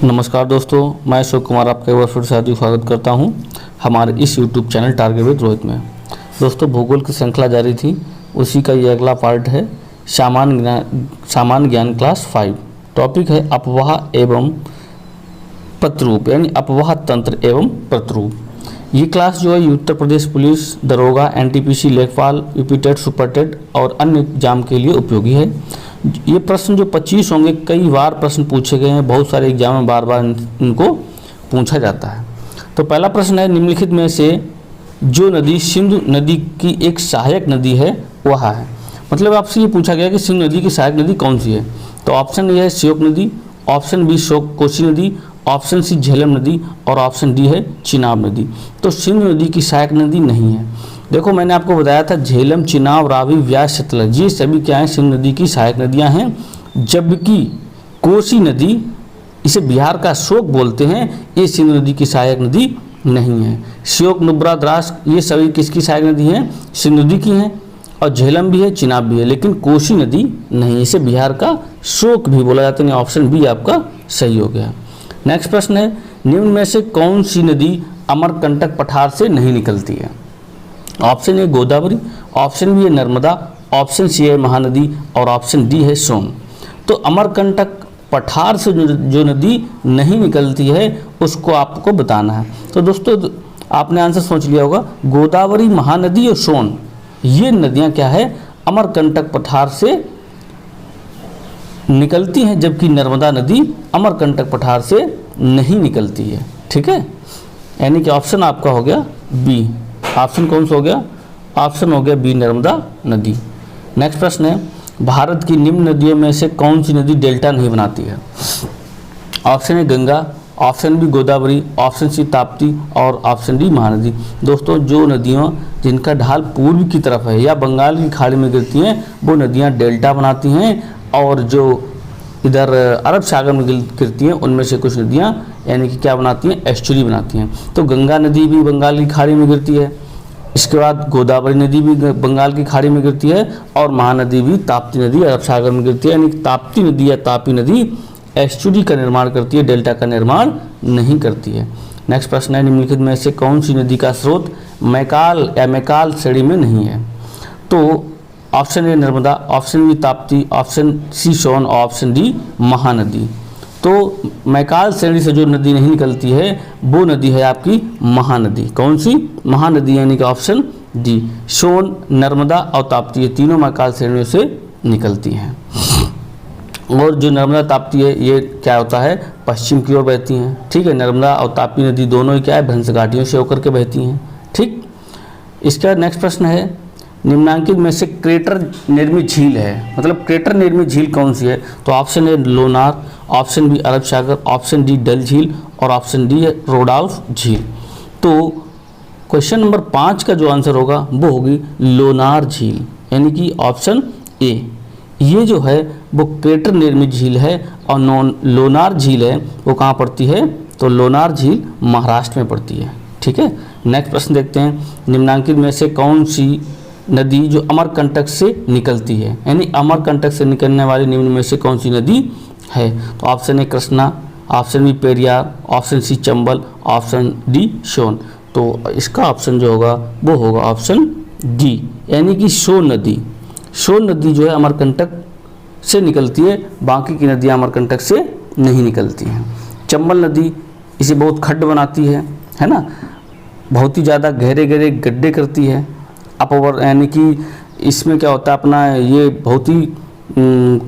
नमस्कार दोस्तों, मैं अशोक कुमार आपका एक बार फिर से हार्दिक स्वागत करता हूं हमारे इस YouTube channel target with Rohit में। दोस्तों, भूगोल की श्रृंखला जारी थी, उसी का ये अगला पार्ट है सामान्य ज्ञान क्लास 5। टॉपिक है अपवाह एवं प्रतिरूप, यानी अपवाह तंत्र एवं प्रतिरूप। ये क्लास जो है उत्तर प्रदेश पुलिस, दरोगा, NTPC, लेखपाल, यूपीटेट, सुपरटेट और अन्य एग्जाम के लिए उपयोगी है। ये प्रश्न जो 25 होंगे, कई बार प्रश्न पूछे गए हैं, बहुत सारे एग्जाम में बार बार इनको पूछा जाता है। तो पहला प्रश्न है, निम्नलिखित में से जो नदी सिंधु नदी की एक सहायक नदी है वह है। मतलब आपसे ये पूछा गया कि सिंधु नदी की सहायक नदी कौन सी है। तो ऑप्शन ए है श्योक नदी, ऑप्शन बी कोसी नदी, ऑप्शन सी झेलम नदी और ऑप्शन डी है चिनाब नदी। तो सिंधु नदी की सहायक नदी नहीं है। देखो, मैंने आपको बताया था झेलम, चिनाब, रावी, व्यास, सतलज ये सभी क्या हैं, सिंधु नदी की सहायक नदियां हैं। जबकि कोसी नदी, इसे बिहार का शोक बोलते हैं, ये सिंधु नदी की सहायक नदी नहीं है। श्योक, नुब्रा, द्रास ये सभी किसकी सहायक नदी हैं, सिंधु नदी की हैं। और झेलम भी है, चिनाब भी है, लेकिन कोसी नदी नहीं, इसे बिहार का शोक भी बोला जाता है। ऑप्शन बी आपका सही हो गया। नेक्स्ट प्रश्न है, निम्न में से कौन सी नदी अमरकंटक पठार से नहीं निकलती है। Option A Godavari, option B है नर्मदा, ऑप्शन सी है महानदी और ऑप्शन डी है सोन। तो अमरकंटक पठार से जो नदी नहीं निकलती है उसको आपको बताना है। तो दोस्तों, आपने आंसर सोच लिया होगा, गोदावरी, महानदी और सोन ये नदियां क्या है, अमरकंटक पठार से निकलती हैं, जबकि नर्मदा नदी अमरकंटक पठार से नहीं निकलती है। ठीक है, यानी कि ऑप्शन आपका हो गया बी। ऑप्शन कौन सा हो गया, ऑप्शन हो गया बी, नर्मदा नदी। नेक्स्ट प्रश्न है, भारत की निम्न नदियों में से कौन सी नदी डेल्टा नहीं बनाती है। ऑप्शन है Ganga, option B Godavari, option C Tapti और ऑप्शन डी महानदी। दोस्तों, जो नदियाँ जिनका ढाल पूर्व की तरफ है या बंगाल की खाड़ी में गिरती हैं वो नदियाँ डेल्टा बनाती हैं, और जो इधर अरब सागर में गिरती हैं उनमें से कुछ नदियाँ यानी कि क्या बनाती हैं, एस्चुरी बनाती हैं। तो गंगा नदी भी बंगाल की खाड़ी में गिरती है, इसके बाद गोदावरी नदी भी बंगाल की खाड़ी में गिरती है, और महानदी भी ताप्ती नदी अरब सागर में गिरती है। यानी कि ताप्ती नदी या तापी नदी एस्चुरी का निर्माण करती है, डेल्टा का निर्माण नहीं करती है। नेक्स्ट प्रश्न है, निम्नलिखित में से कौन सी नदी का स्रोत मैकाल या मैकाल श्रेणी में नहीं है। तो option A Narmada, option B Tapti, option C Son और ऑप्शन डी महानदी। तो मैकाल श्रेणी से जो नदी नहीं निकलती है वो नदी है आपकी महानदी। कौन सी, महानदी, यानी कि ऑप्शन डी। सोन, नर्मदा और ताप्ती ये तीनों मैकाल श्रेणियों से निकलती हैं। और जो नर्मदा ताप्ती है ये क्या होता है, पश्चिम की ओर बहती हैं। ठीक है, नर्मदा और तापी नदी दोनों ही क्या है, भ्रंश घाटियों से होकर के बहती हैं। ठीक, इसके बाद नेक्स्ट प्रश्न है, निम्नांकित में से क्रेटर निर्मित झील है, मतलब क्रेटर निर्मित झील कौन सी है। तो ऑप्शन है लोनार, ऑप्शन बी अरब सागर, ऑप्शन डी डल झील और ऑप्शन डी है रोडॉल्फ झील। तो क्वेश्चन नंबर 5 का जो आंसर होगा वो होगी लोनार झील, यानी कि ऑप्शन ए। ये जो है वो क्रेटर निर्मित झील है, और लोनार झील है वो कहाँ पड़ती है, तो लोनार झील महाराष्ट्र में पड़ती है। ठीक है, नेक्स्ट प्रश्न देखते हैं, निम्नांकित में से कौन सी नदी जो अमरकंटक से निकलती है, यानी अमरकंटक से निकलने वाली निम्न में से कौन सी नदी है। तो option A Krishna, option B Periyar, option C Chambal, option D Son. तो इसका ऑप्शन जो होगा वो होगा ऑप्शन डी, यानी कि सोन नदी। सोन नदी जो है अमरकंटक से निकलती है, बाकी की नदियाँ अमरकंटक से नहीं निकलती हैं। चंबल नदी इसे बहुत खड्ड बनाती है ना, बहुत ही ज़्यादा गहरे गहरे गड्ढे करती है अपवर, यानी कि इसमें क्या होता है अपना, ये बहुत ही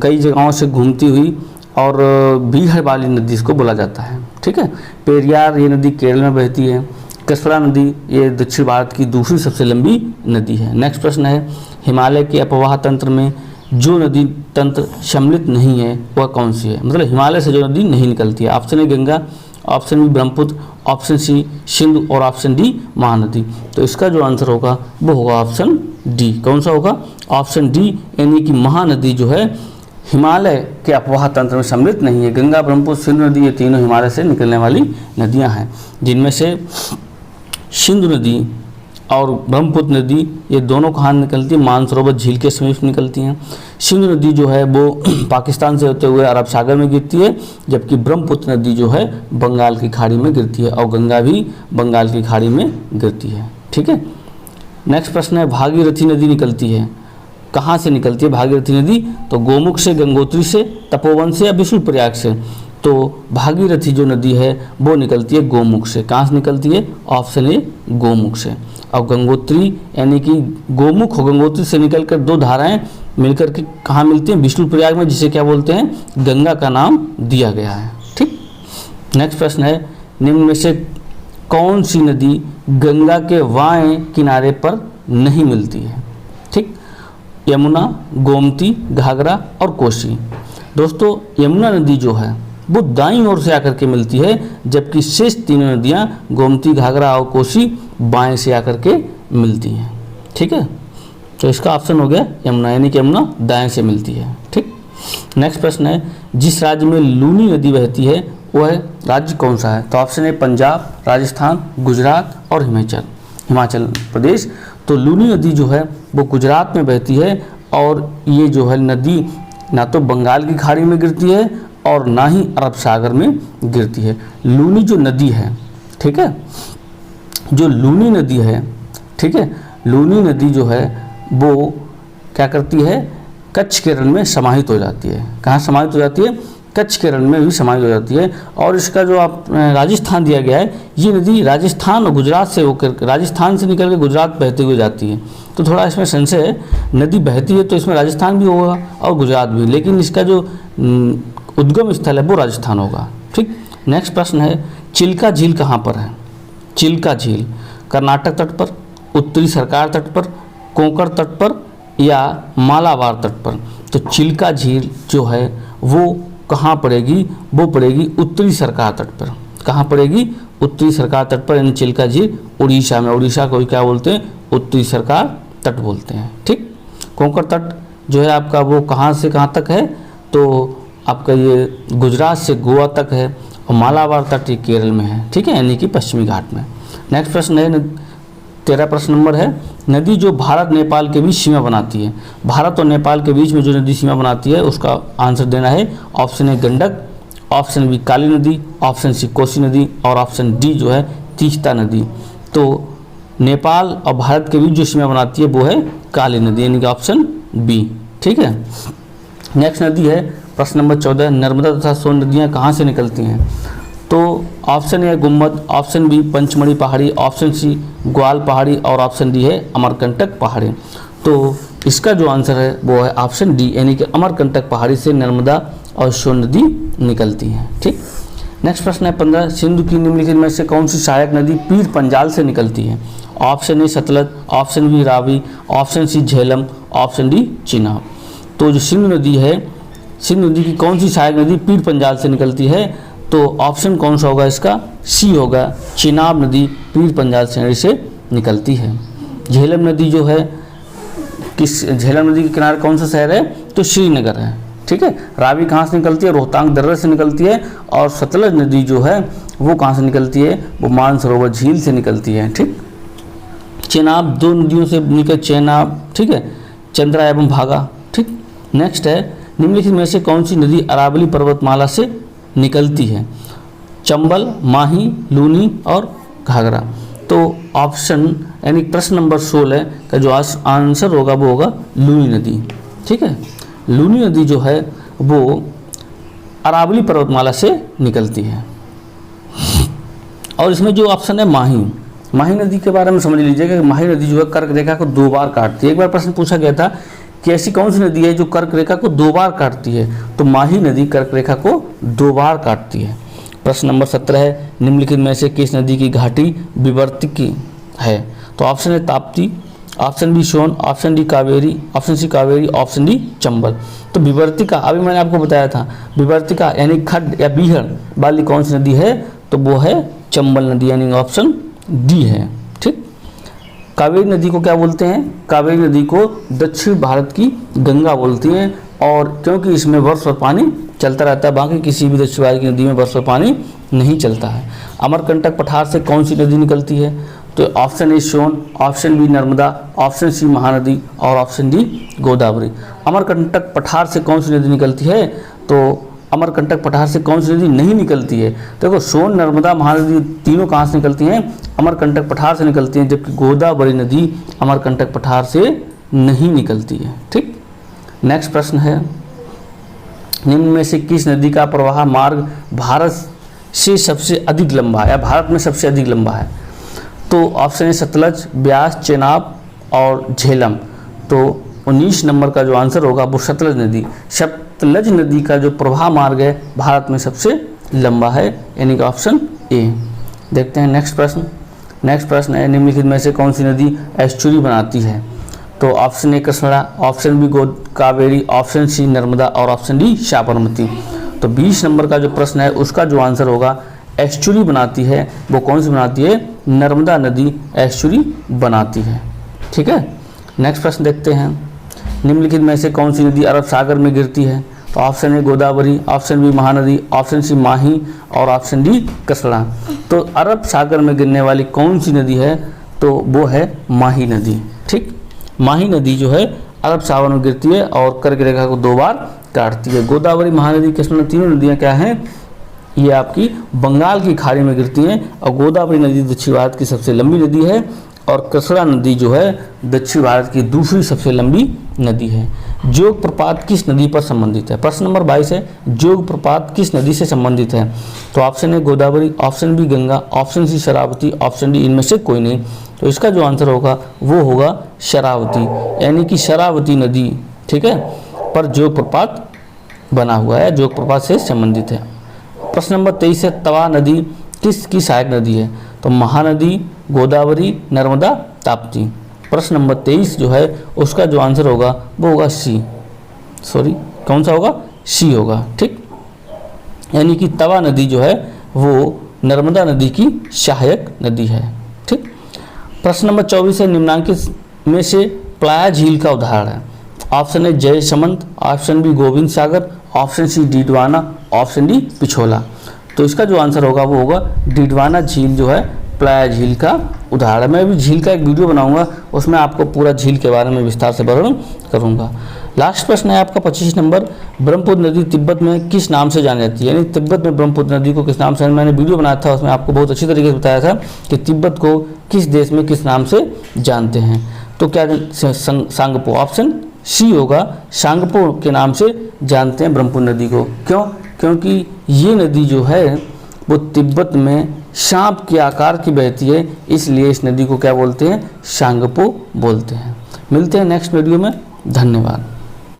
कई जगहों से घूमती हुई और भीड़ वाली नदी इसको बोला जाता है। ठीक है, पेरियार ये नदी केरल में बहती है। कृष्णा नदी ये दक्षिण भारत की दूसरी सबसे लंबी नदी है। नेक्स्ट प्रश्न है, हिमालय के अपवाह तंत्र में जो नदी तंत्र सम्मिलित नहीं है वह कौन सी है, मतलब हिमालय से जो नदी नहीं निकलती है। Option A Ganga, option B Brahmaputra, option C Sindhu और ऑप्शन डी महानदी। तो इसका जो आंसर होगा वो होगा ऑप्शन डी। कौन सा होगा, ऑप्शन डी, यानी कि महानदी जो है हिमालय के अपवाह तंत्र में सम्मिलित नहीं है। गंगा, ब्रह्मपुत्र, सिंधु नदी ये तीनों हिमालय से निकलने वाली नदियां हैं, जिनमें से सिंधु नदी और ब्रह्मपुत्र नदी, ये दोनों कहाँ निकलती है? मानसरोवर झील के समीप निकलती हैं। सिंधु नदी जो है वो पाकिस्तान से होते हुए अरब सागर में गिरती है, जबकि ब्रह्मपुत्र नदी जो है बंगाल की खाड़ी में गिरती है, और गंगा भी बंगाल की खाड़ी में गिरती है। ठीक है। नेक्स्ट प्रश्न है, भागीरथी नदी निकलती है, कहाँ से निकलती है भागीरथी नदी? तो गोमुख से, गंगोत्री से, तपोवन से या विष्णुप्रयाग से? तो भागीरथी जो नदी है वो निकलती है गोमुख से। कहाँ से निकलती है? ऑप्शन ए गोमुख से। और गंगोत्री यानी कि गोमुख और गंगोत्री से निकलकर दो धाराएं मिलकर के कहाँ मिलती हैं? विष्णुप्रयाग में, जिसे क्या बोलते हैं? गंगा का नाम दिया गया है। ठीक। नेक्स्ट प्रश्न है, निम्न में से कौन सी नदी गंगा के बाएं किनारे पर नहीं मिलती है? ठीक। यमुना, गोमती, घाघरा और कोसी। दोस्तों यमुना नदी जो है वो दाईं ओर से आकर के मिलती है, जबकि शेष तीनों नदियाँ गोमती, घाघरा और कोसी बाएं से आकर के मिलती हैं। ठीक है। तो इसका ऑप्शन हो गया यमुना, यानी कि यमुना दाएं से मिलती है। ठीक। नेक्स्ट प्रश्न है, जिस राज्य में लूनी नदी बहती है वह राज्य कौन सा है? तो ऑप्शन है पंजाब, राजस्थान, गुजरात और हिमाचल प्रदेश। तो लूनी नदी जो है वो गुजरात में बहती है, और ये जो है नदी ना तो बंगाल की खाड़ी में गिरती है और ना ही अरब सागर में गिरती है। लूनी जो नदी है, ठीक है, जो लूनी नदी है, ठीक है, लूनी नदी जो है वो क्या करती है? कच्छ के रण में समाहित हो जाती है। कहाँ समाहित हो जाती है? कच्छ के रण में भी समाहित हो जाती है। और इसका जो आप राजस्थान दिया गया है, ये नदी राजस्थान और गुजरात से होकर, राजस्थान से निकल के गुजरात बहते हुए जाती है। तो थोड़ा इसमें संशय है, नदी बहती है तो इसमें राजस्थान भी होगा और गुजरात भी, लेकिन इसका जो उद्गम स्थल है वो राजस्थान होगा। ठीक। नेक्स्ट प्रश्न है, चिल्का झील कहाँ पर है? चिल्का झील कर्नाटक तट पर, उत्तरी सरकार तट पर, कोंकण तट पर या मालाबार तट पर? तो चिल्का झील जो है वो कहाँ पड़ेगी? वो पड़ेगी उत्तरी सरकार तट पर। कहाँ पड़ेगी? उत्तरी सरकार तट पर, यानी चिल्का झील उड़ीसा में। उड़ीसा को क्या बोलते हैं? उत्तरी सरकार तट बोलते हैं। ठीक। कोंकण तट जो है आपका वो कहाँ से कहाँ तक है? तो आपका ये गुजरात से गोवा तक है, और मालाबार तट ये केरल में है। ठीक है, यानी कि पश्चिमी घाट में। नेक्स्ट प्रश्न है 13 प्रश्न नंबर है, नदी जो भारत नेपाल के बीच सीमा बनाती है। भारत और नेपाल के बीच में जो नदी सीमा बनाती है उसका आंसर देना है। Option A Gandak, option B Kali नदी, ऑप्शन सी कोसी नदी और ऑप्शन डी जो है तीस्ता नदी। तो नेपाल और भारत के बीच जो सीमा बनाती है वो है काली नदी, यानी कि ऑप्शन बी। ठीक है। नेक्स्ट नदी है प्रश्न नंबर 14, नर्मदा तथा सोन नदियाँ कहाँ से निकलती हैं? तो ऑप्शन ए गुम्मद, ऑप्शन बी पंचमढ़ी पहाड़ी, ऑप्शन सी ग्वाल पहाड़ी और ऑप्शन डी है अमरकंटक पहाड़ी। तो इसका जो आंसर है वो है ऑप्शन डी, यानी कि अमरकंटक पहाड़ी से नर्मदा और सोन नदी निकलती हैं। ठीक। नेक्स्ट प्रश्न है 15, सिंधु की निम्नलिखित में से कौन सी सहायक नदी पीर पंजाल से निकलती है? Option A Sutlej, option B Ravi, option C Jhelum, option D Chenab. तो जो सिंधु नदी है, सिंधु नदी की कौन सी सहायक नदी पीर पंजाल से निकलती है? तो ऑप्शन कौन सा होगा इसका? सी होगा, चिनाब नदी पीर पंजाल से निकलती है। झेलम नदी जो है किस, झेलम नदी के किनारे कौन सा शहर है? तो श्रीनगर है। ठीक है। रावी कहाँ से निकलती है? रोहतांग दर्रे से निकलती है। और सतलज नदी जो है वो कहाँ से निकलती है? वो मानसरोवर झील से निकलती है। ठीक। चेनाब दो नदियों से मिलकर चेनाब, ठीक है, चंद्रा एवं भागा। ठीक। नेक्स्ट है, निम्नलिखित में से कौन सी नदी अरावली पर्वतमाला से निकलती है? चंबल, माही, लूनी और घाघरा। तो ऑप्शन यानी प्रश्न नंबर 16 का जो आंसर होगा वो होगा लूनी नदी। ठीक है। लूनी नदी जो है वो अरावली पर्वतमाला से निकलती है। और इसमें जो ऑप्शन है माही, माही नदी के बारे में समझ लीजिएगा कि माही नदी जो है कर्क रेखा को 2 बार काटती है। एक बार प्रश्न पूछा गया था कि ऐसी कौन सी नदी है जो कर्क रेखा को 2 बार काटती है? तो माही नदी कर्क रेखा को 2 बार काटती है। प्रश्न नंबर 17 है, निम्नलिखित में से किस नदी की घाटी विवर्तिकी है? तो ऑप्शन है Tapti, option B Son, option D Kaveri, option C Kaveri, option D Chambal. तो विवर्तिका अभी मैंने आपको बताया था, विवर्तिका यानी खड्ड या बीहड़ वाली कौन सी नदी है? तो वो है चंबल नदी, यानी ऑप्शन डी है। ठीक। कावेरी नदी को क्या बोलते हैं? कावेरी नदी को दक्षिण भारत की गंगा बोलती हैं, और क्योंकि इसमें वर्ष भर पानी चलता रहता है, बाकी किसी भी दक्षिण भारत की नदी में वर्ष भर पानी नहीं चलता है। अमरकंटक पठार से कौन सी नदी निकलती है? तो option A Son, option B Narmada, option C Mahanadi और ऑप्शन डी गोदावरी। अमरकंटक पठार से कौन सी नदी निकलती है? तो अमरकंटक पठार से कौन सी नदी नहीं निकलती है? देखो सोन, नर्मदा, महानदी तीनों कहाँ से निकलती हैं? अमरकंटक पठार से निकलती हैं, जबकि गोदावरी नदी अमरकंटक पठार से नहीं निकलती है। ठीक, नेक्स्ट प्रश्न है, निम्न में से किस नदी का प्रवाह मार्ग भारत से सबसे अधिक लंबा है या भारत में सबसे अधिक लंबा है? तो ऑप्शन है सतलज, ब्यास, चेनाब और झेलम। तो 19 नंबर का जो आंसर होगा वो सतलज नदी। सतलज नदी का जो प्रवाह मार्ग है भारत में सबसे लंबा है, यानी कि ऑप्शन ए। देखते हैं नेक्स्ट प्रश्न। नेक्स्ट प्रश्न है, निम्नलिखित में से कौन सी नदी एस्चुरी बनाती है? तो option A Krishna, option B Kaveri, option C Narmada और ऑप्शन डी साबरमती। तो 20 नंबर का जो प्रश्न है उसका जो आंसर होगा एस्चुरी बनाती है, वो कौन सी बनाती है? नर्मदा नदी एस्चुरी बनाती है। ठीक है, नेक्स्ट प्रश्न देखते हैं, निम्नलिखित में से कौन सी नदी अरब सागर में गिरती है? तो option A Godavari, option B Mahanadi, option C Mahi और ऑप्शन डी कृष्णा। तो अरब सागर में गिरने वाली कौन सी नदी है? तो वो है माही नदी। ठीक, माही नदी जो है अरब सागर में गिरती है और कर्क रेखा को 2 बार काटती है। गोदावरी, महानदी, कृष्णा तीनों नदियाँ क्या हैं? ये आपकी बंगाल की खाड़ी में गिरती हैं और गोदावरी नदी दक्षिण भारत की सबसे लंबी नदी है और कृष्णा नदी जो है दक्षिण भारत की दूसरी सबसे लंबी नदी है। जोग प्रपात किस नदी पर संबंधित है? प्रश्न नंबर 22 है, जोग प्रपात किस नदी से संबंधित है? तो option A Godavari, option B Ganga, option C Sharavati, option D इनमें से कोई नहीं। तो इसका जो आंसर होगा वो होगा शरावती, यानी कि शरावती नदी, ठीक है, पर जोग प्रपात बना हुआ है, जोग प्रपात से संबंधित है। प्रश्न नंबर 23 है, तवा नदी किसकी सहायक नदी है? तो महानदी, गोदावरी, नर्मदा, ताप्ती। प्रश्न नंबर 23 जो है उसका जो आंसर होगा वो होगा सी, सॉरी कौन सा होगा? सी होगा। ठीक, यानी कि तवा नदी जो है वो नर्मदा नदी की सहायक नदी है। ठीक, प्रश्न नंबर 24 है, निम्नांकित में से प्लाया झील का उदाहरण है? Option A Jaisamand, option B Gobind Sagar, option C Didwana, option D Pichola. तो इसका जो आंसर होगा वो होगा डीडवाना झील जो है प्लाया झील का उदाहरण। मैं भी झील का एक वीडियो बनाऊंगा, उसमें आपको पूरा झील के बारे में विस्तार से वर्णन करूंगा। लास्ट प्रश्न है आपका 25 नंबर, ब्रह्मपुत्र नदी तिब्बत में किस नाम से जानी जाती है? यानी तिब्बत में ब्रह्मपुत्र नदी को किस नाम से, मैंने वीडियो बनाया था उसमें आपको बहुत अच्छी तरीके से बताया था कि तिब्बत को किस देश में किस नाम से जानते हैं। तो क्या सांगपो, ऑप्शन सी होगा, सांगपो के नाम से जानते हैं ब्रह्मपुत्र नदी को। क्यों? क्योंकि ये नदी जो है वो तिब्बत में सांप के आकार की बहती है, इसलिए इस नदी को क्या बोलते हैं? सांगपो बोलते हैं। मिलते हैं नेक्स्ट वीडियो में, धन्यवाद।